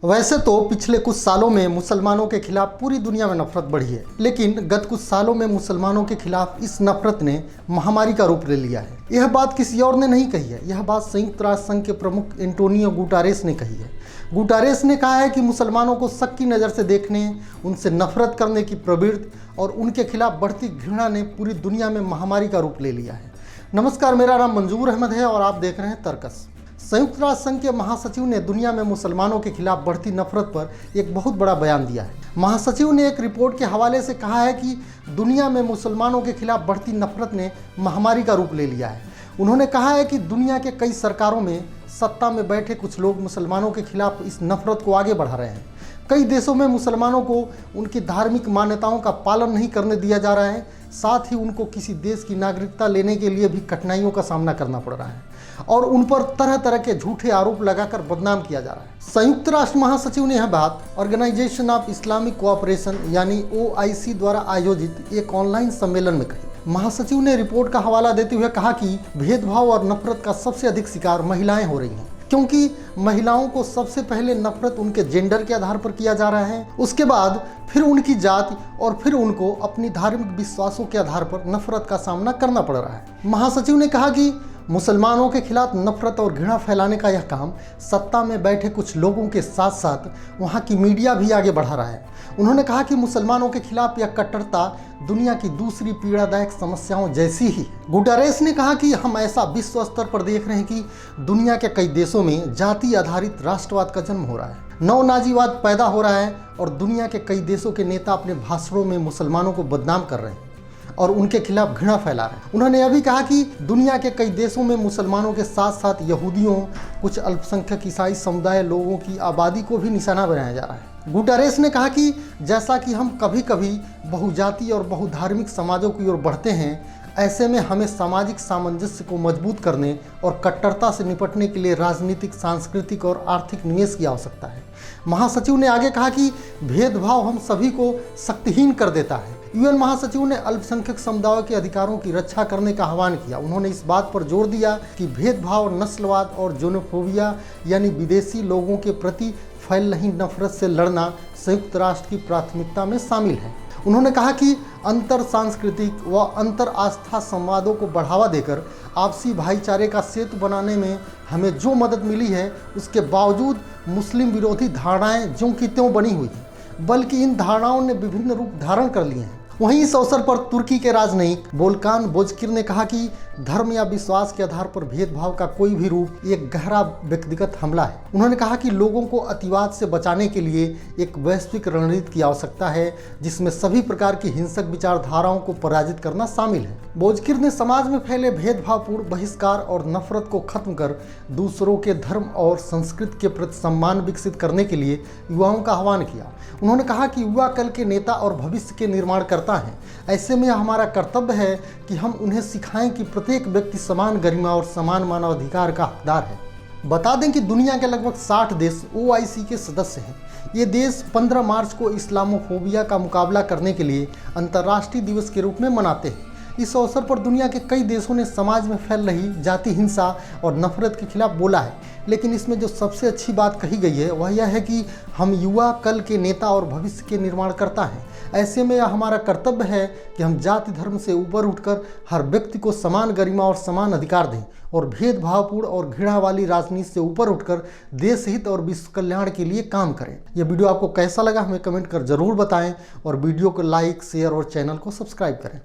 वैसे तो पिछले कुछ सालों में मुसलमानों के खिलाफ पूरी दुनिया में नफरत बढ़ी है, लेकिन गत कुछ सालों में मुसलमानों के खिलाफ इस नफरत ने महामारी का रूप ले लिया है। यह बात किसी और ने नहीं कही है, यह बात संयुक्त राष्ट्र संघ के प्रमुख एंटोनियो गुटारेस ने कही है। गुटारेस ने कहा है कि मुसलमानों को शक की नज़र से देखने, उनसे नफरत करने की प्रवृत्ति और उनके खिलाफ बढ़ती घृणा ने पूरी दुनिया में महामारी का रूप ले लिया है। नमस्कार, मेरा नाम मंजूर अहमद है और आप देख रहे हैं तर्कस। संयुक्त राष्ट्र संघ के महासचिव ने दुनिया में मुसलमानों के खिलाफ बढ़ती नफरत पर एक बहुत बड़ा बयान दिया है। महासचिव ने एक रिपोर्ट के हवाले से कहा है कि दुनिया में मुसलमानों के खिलाफ बढ़ती नफरत ने महामारी का रूप ले लिया है। उन्होंने कहा है कि दुनिया के कई सरकारों में सत्ता में बैठे कुछ लोग मुसलमानों के खिलाफ इस नफरत को आगे बढ़ा रहे हैं। कई देशों में मुसलमानों को उनकी धार्मिक मान्यताओं का पालन नहीं करने दिया जा रहा है, साथ ही उनको किसी देश की नागरिकता लेने के लिए भी कठिनाइयों का सामना करना पड़ रहा है और उन पर तरह तरह के झूठे आरोप लगाकर बदनाम किया जा रहा है। संयुक्त राष्ट्र महासचिव ने यह बात ऑर्गेनाइजेशन ऑफ इस्लामिक कोऑपरेशन यानी OIC द्वारा आयोजित एक ऑनलाइन सम्मेलन में कही। महासचिव ने रिपोर्ट का हवाला देते हुए कहा कि भेदभाव और नफरत का सबसे अधिक शिकार महिलाएं हो रही हैं, क्योंकि महिलाओं को सबसे पहले नफरत उनके जेंडर के आधार पर किया जा रहा है, उसके बाद फिर उनकी जाति और फिर उनको अपनी धार्मिक विश्वासों के आधार पर नफरत का सामना करना पड़ रहा है। महासचिव ने कहा कि मुसलमानों के खिलाफ नफरत और घृणा फैलाने का यह काम सत्ता में बैठे कुछ लोगों के साथ साथ वहाँ की मीडिया भी आगे बढ़ा रहा है। उन्होंने कहा कि मुसलमानों के खिलाफ यह कट्टरता दुनिया की दूसरी पीड़ादायक समस्याओं जैसी ही है। गुटारेस ने कहा कि हम ऐसा विश्व स्तर पर देख रहे हैं कि दुनिया के कई देशों में जाति आधारित राष्ट्रवाद का जन्म हो रहा है, नव नाजीवाद पैदा हो रहा है और दुनिया के कई देशों के नेता अपने भाषणों में मुसलमानों को बदनाम कर रहे हैं और उनके खिलाफ घृणा फैला रहे हैं। उन्होंने यह भी कहा कि दुनिया के कई देशों में मुसलमानों के साथ साथ यहूदियों, कुछ अल्पसंख्यक ईसाई समुदाय लोगों की आबादी को भी निशाना बनाया जा रहा है। गुटारेस ने कहा कि जैसा कि हम कभी कभी बहुजातीय और बहुधार्मिक समाजों की ओर बढ़ते हैं, ऐसे में हमें सामाजिक सामंजस्य को मजबूत करने और कट्टरता से निपटने के लिए राजनीतिक, सांस्कृतिक और आर्थिक निवेश की आवश्यकता है। महासचिव ने आगे कहा कि भेदभाव हम सभी को शक्तिहीन कर देता है। UN महासचिव ने अल्पसंख्यक समुदायों के अधिकारों की रक्षा करने का आह्वान किया। उन्होंने इस बात पर जोर दिया कि भेदभाव, नस्लवाद और ज़ेनोफोबिया यानी विदेशी लोगों के प्रति फैल रही नफरत से लड़ना संयुक्त राष्ट्र की प्राथमिकता में शामिल है। उन्होंने कहा कि अंतर सांस्कृतिक व अंतर आस्था संवादों को बढ़ावा देकर आपसी भाईचारे का सेतु बनाने में हमें जो मदद मिली है, उसके बावजूद मुस्लिम विरोधी धारणाएं ज्यों की त्यों बनी हुई हैं, बल्कि इन धारणाओं ने विभिन्न रूप धारण कर लिए हैं। वहीं इस अवसर पर तुर्की के राजनयिक वोल्कान बोजकिर ने कहा कि धर्म या विश्वास के आधार पर भेदभाव का कोई भी रूप एक गहरा व्यक्तिगत हमला है। उन्होंने कहा कि लोगों को अतिवाद से बचाने के लिए एक वैश्विक रणनीति की आवश्यकता है, जिसमें सभी प्रकार की हिंसक विचारधाराओं को पराजित करना शामिल है। बोजकिर ने समाज में फैले भेदभावपूर्ण बहिष्कार और नफरत को खत्म कर दूसरों के धर्म और संस्कृति के प्रति सम्मान विकसित करने के लिए युवाओं का आह्वान किया। उन्होंने कहा कि युवा कल के नेता और भविष्य के निर्माण करता है। ऐसे में हमारा कर्तव्य है कि हम उन्हें सिखाएं कि प्रत्येक व्यक्ति समान गरिमा और समान मानवाधिकार का हकदार है। बता दें कि दुनिया के लगभग 60 देश OIC के सदस्य हैं। ये देश 15 मार्च को इस्लामोफोबिया का मुकाबला करने के लिए अंतर्राष्ट्रीय दिवस के रूप में मनाते हैं। इस अवसर पर दुनिया के कई देशों ने समाज में फैल रही जाति हिंसा और नफरत के खिलाफ बोला है, लेकिन इसमें जो सबसे अच्छी बात कही गई है वह यह है कि हम युवा कल के नेता और भविष्य के निर्माण करता हैं। ऐसे में यह हमारा कर्तव्य है कि हम जाति धर्म से ऊपर उठकर हर व्यक्ति को समान गरिमा और समान अधिकार दें और भेदभावपूर्ण और घृणा वाली राजनीति से ऊपर उठकर देश हित और विश्व कल्याण के लिए काम करें। यह वीडियो आपको कैसा लगा हमें कमेंट कर जरूर बताएं और वीडियो को लाइक, शेयर और चैनल को सब्सक्राइब करें।